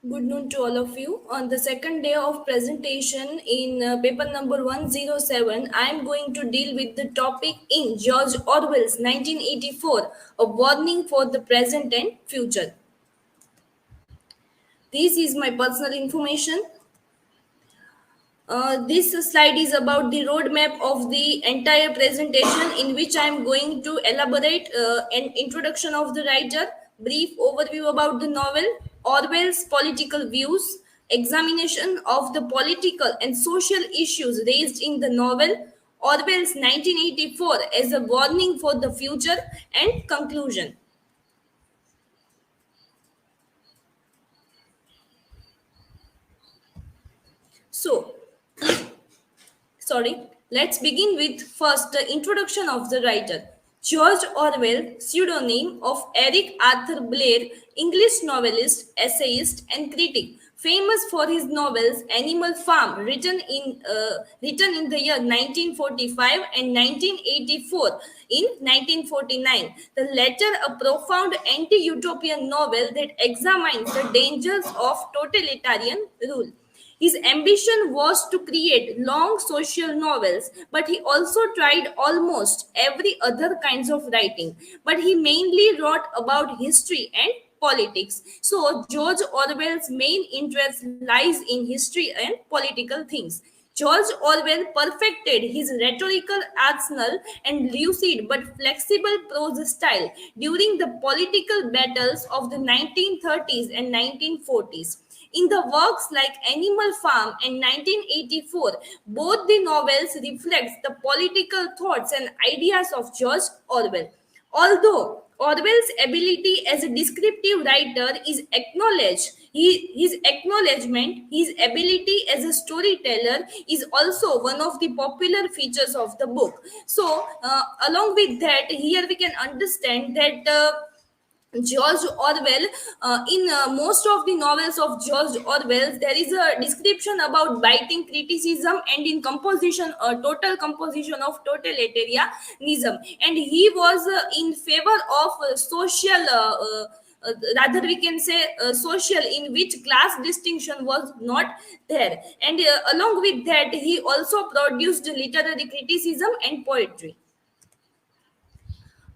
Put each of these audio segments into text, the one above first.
Good noon to all of you. On the second day of presentation in paper number 107, I am going to deal with the topic in George Orwell's 1984, A Warning for the Present and Future. This is my personal information. This slide is about the roadmap of the entire presentation, in which I am going to elaborate an introduction of the writer, brief overview about the novel, Orwell's political views, examination of the political and social issues raised in the novel, Orwell's 1984 as a warning for the future, and conclusion. So, sorry, let's begin with first the introduction of the writer. George Orwell, pseudonym of Eric Arthur Blair, English novelist, essayist, and critic, famous for his novels Animal Farm, written in the year 1945 and 1984 in 1949. The latter a profound anti-utopian novel that examines the dangers of totalitarian rule. His ambition was to create long social novels, but he also tried almost every other kinds of writing. But he mainly wrote about history and politics. So George Orwell's main interest lies in history and political things. George Orwell perfected his rhetorical arsenal and lucid but flexible prose style during the political battles of the 1930s and 1940s. In the works like Animal Farm and 1984, both the novels reflect the political thoughts and ideas of George Orwell. Although Orwell's ability as a descriptive writer is acknowledged, his acknowledgement, his ability as a storyteller is also one of the popular features of the book. So, along with that, here we can understand that. George Orwell, in most of the novels of George Orwell, there is a description about biting criticism and in composition, total composition of totalitarianism. And he was in favor of rather we can say social, in which class distinction was not there. And along with that, he also produced literary criticism and poetry.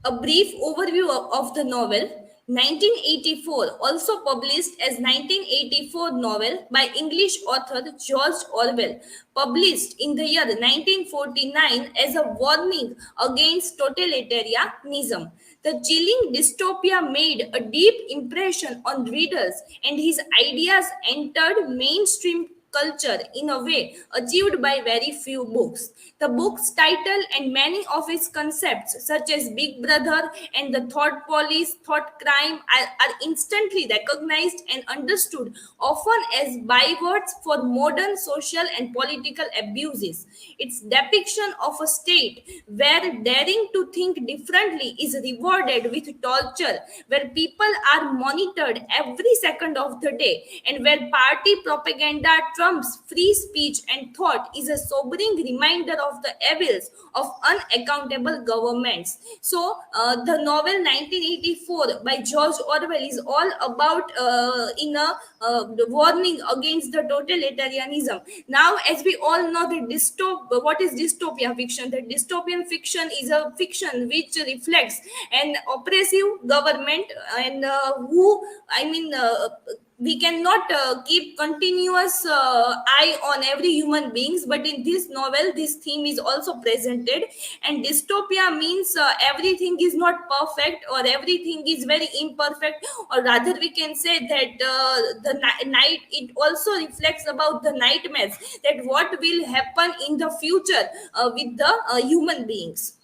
A brief overview of the novel. 1984, also published as 1984 novel by English author George Orwell, published in the year 1949 as a warning against totalitarianism. The chilling dystopia made a deep impression on readers, and his ideas entered mainstream culture in a way achieved by very few books. The book's title and many of its concepts, such as Big Brother and the thought police, thought crime, are instantly recognized and understood, often as bywords for modern social and political abuses. Its depiction of a state where daring to think differently is rewarded with torture, where people are monitored every second of the day, and where party propaganda trumps free speech and thought, is a sobering reminder of the evils of unaccountable governments. So, the novel 1984 by George Orwell is all about in a warning against the totalitarianism. Now, as we all know, what is dystopia fiction? The dystopian fiction is a fiction which reflects an oppressive government, and we cannot keep continuous eye on every human beings, but in this novel this theme is also presented. And dystopia means everything is not perfect, or everything is very imperfect, or rather we can say that night, it also reflects about the nightmares, that what will happen in the future with the human beings.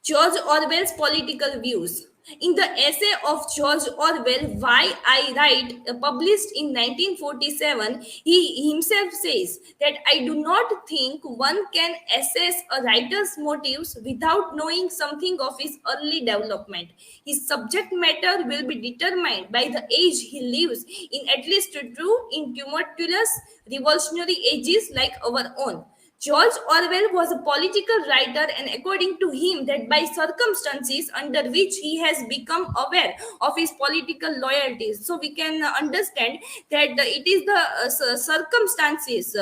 George Orwell's political views. In the essay of George Orwell, Why I Write, published in 1947, he himself says that I do not think one can assess a writer's motives without knowing something of his early development. His subject matter will be determined by the age he lives in, at least in tumultuous revolutionary ages like our own. George Orwell was a political writer, and according to him, that by circumstances under which he has become aware of his political loyalties. So we can understand that it is the circumstances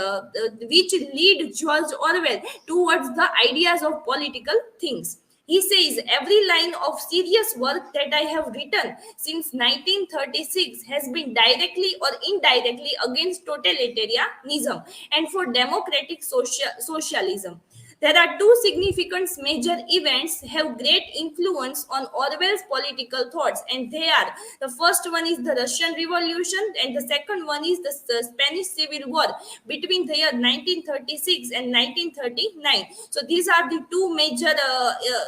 which lead George Orwell towards the ideas of political things. He says, every line of serious work that I have written since 1936 has been directly or indirectly against totalitarianism and for democratic socialism. There are two significant major events have great influence on Orwell's political thoughts, and they are, the first one is the Russian Revolution, and the second one is the Spanish Civil War between the year 1936 and 1939. So these are the two major,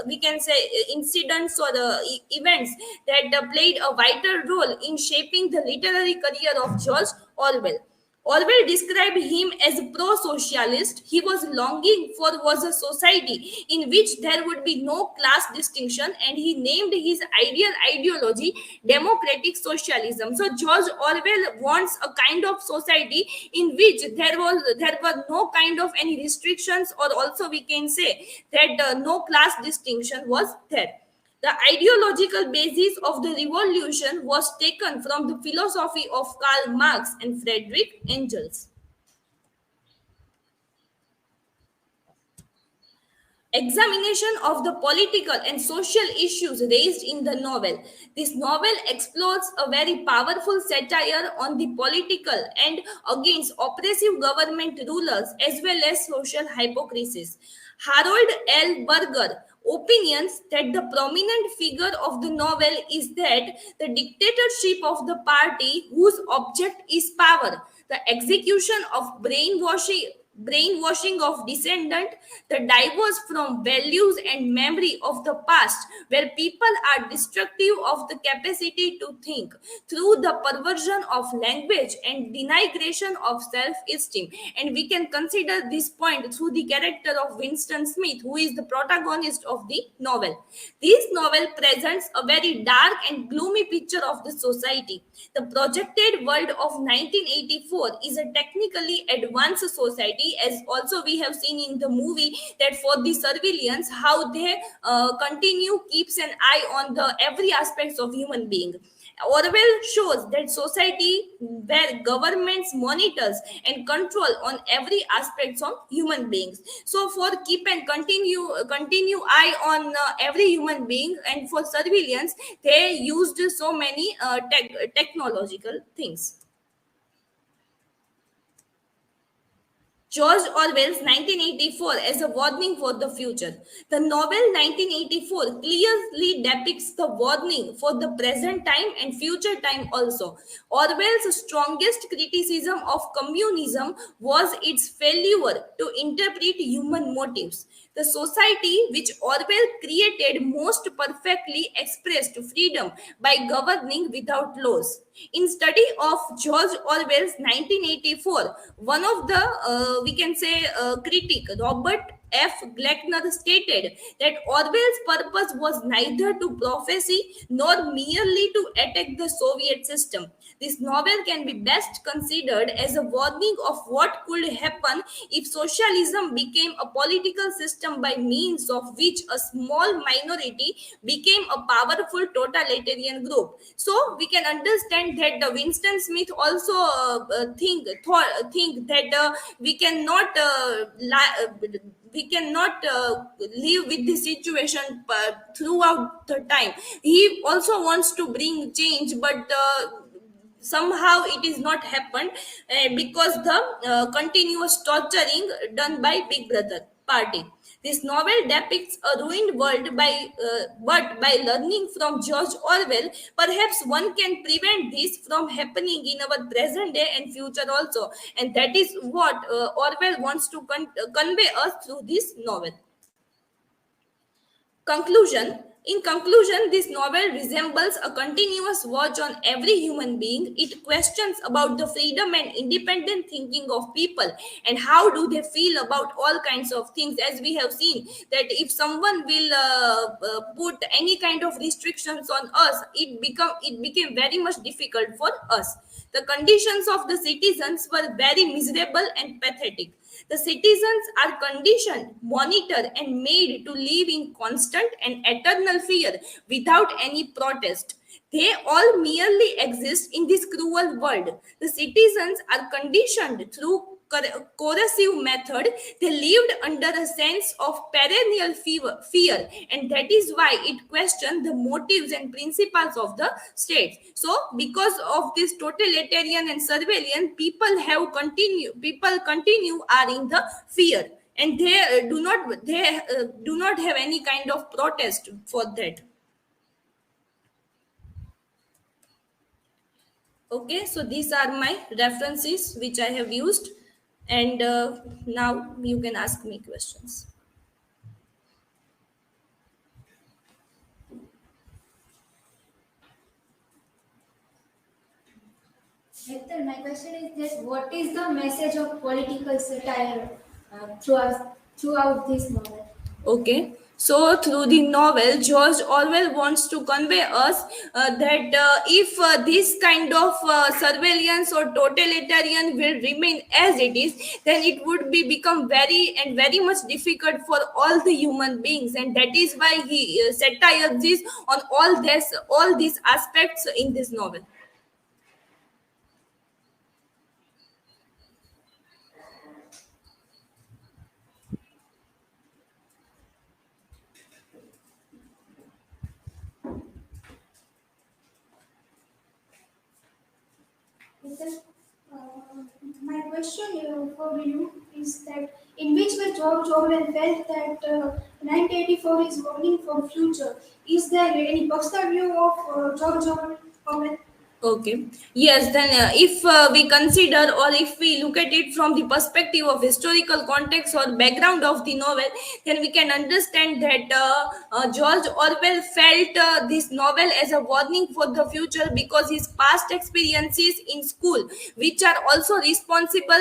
we can say, incidents or events that played a vital role in shaping the literary career of George Orwell. Orwell described him as a pro-socialist. He was longing for was a society in which there would be no class distinction, and he named his ideal ideology democratic socialism. So George Orwell wants a kind of society in which there were no kind of any restrictions, or also we can say that no class distinction was there. The ideological basis of the revolution was taken from the philosophy of Karl Marx and Friedrich Engels. Examination of the political and social issues raised in the novel. This novel explores a very powerful satire on the political and against oppressive government rulers as well as social hypocrisies. Harold L. Berger opinions that the prominent figure of the novel is that the dictatorship of the party whose object is power, the execution of brainwashing of descendant, the divorce from values and memory of the past, where people are destructive of the capacity to think through the perversion of language and denigration of self-esteem. And we can consider this point through the character of Winston Smith, who is the protagonist of the novel. This novel presents a very dark and gloomy picture of the society. The projected world of 1984 is a technically advanced society, as also we have seen in the movie that for the surveillance, how they continue keeps an eye on the every aspects of human being. Orwell shows that society where governments monitors and control on every aspects of human beings. So for keep and continue eye on every human being, and for surveillance they used so many technological things. George Orwell's 1984 as a warning for the future. The novel 1984 clearly depicts the warning for the present time and future time also. Orwell's strongest criticism of communism was its failure to interpret human motives. The society which Orwell created most perfectly expressed freedom by governing without laws. In study of George Orwell's 1984, one of the we can say critic Robert F. Gleckner stated that Orwell's purpose was neither to prophecy nor merely to attack the Soviet system. This novel can be best considered as a warning of what could happen if socialism became a political system by means of which a small minority became a powerful totalitarian group. So we can understand that the Winston Smith also think that we cannot live with the situation throughout the time. He also wants to bring change, but somehow it is not happened because the continuous torturing done by Big Brother party. This novel depicts a ruined world but by learning from George Orwell, perhaps one can prevent this from happening in our present day and future also. And that is what Orwell wants to convey us through this novel. Conclusion. In conclusion, this novel resembles a continuous watch on every human being. It questions about the freedom and independent thinking of people and how do they feel about all kinds of things. As we have seen that if someone will put any kind of restrictions on us, it became very much difficult for us. The conditions of the citizens were very miserable and pathetic. The citizens are conditioned, monitored, and made to live in constant and eternal fear without any protest. They all merely exist in this cruel world. The citizens are conditioned through coercive method. They lived under a sense of perennial fear, and that is why it questioned the motives and principles of the state. So because of this totalitarian and surveillance, people continue are in the fear, and they do not have any kind of protest for that. Okay, so these are my references which I have used, and now you can ask me questions. Hector, my question is this: what is the message of political satire throughout this novel? Okay, so through the novel, George Orwell wants to convey us that if this kind of surveillance or totalitarian will remain as it is, then it would be become very and very much difficult for all the human beings, and that is why he satirizes on all these aspects in this novel. Hector, my question for you is that in which way George Orwell felt that 1984 is warning for future. Is there any personal view of George Orwell? Okay. Yes, then if we consider or if we look at it from the perspective of historical context or background of the novel, then we can understand that George Orwell felt this novel as a warning for the future because his past experiences in school, which are also responsible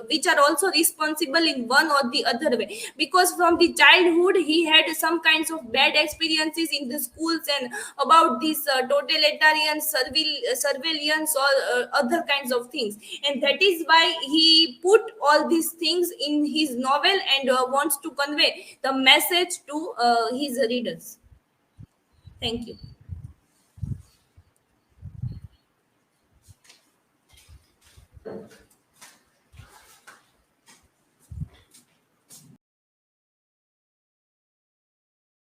in one or the other way. Because from the childhood he had some kinds of bad experiences in the schools and about this totalitarian surveillance or other kinds of things, and that is why he put all these things in his novel and wants to convey the message to his readers. Thank you.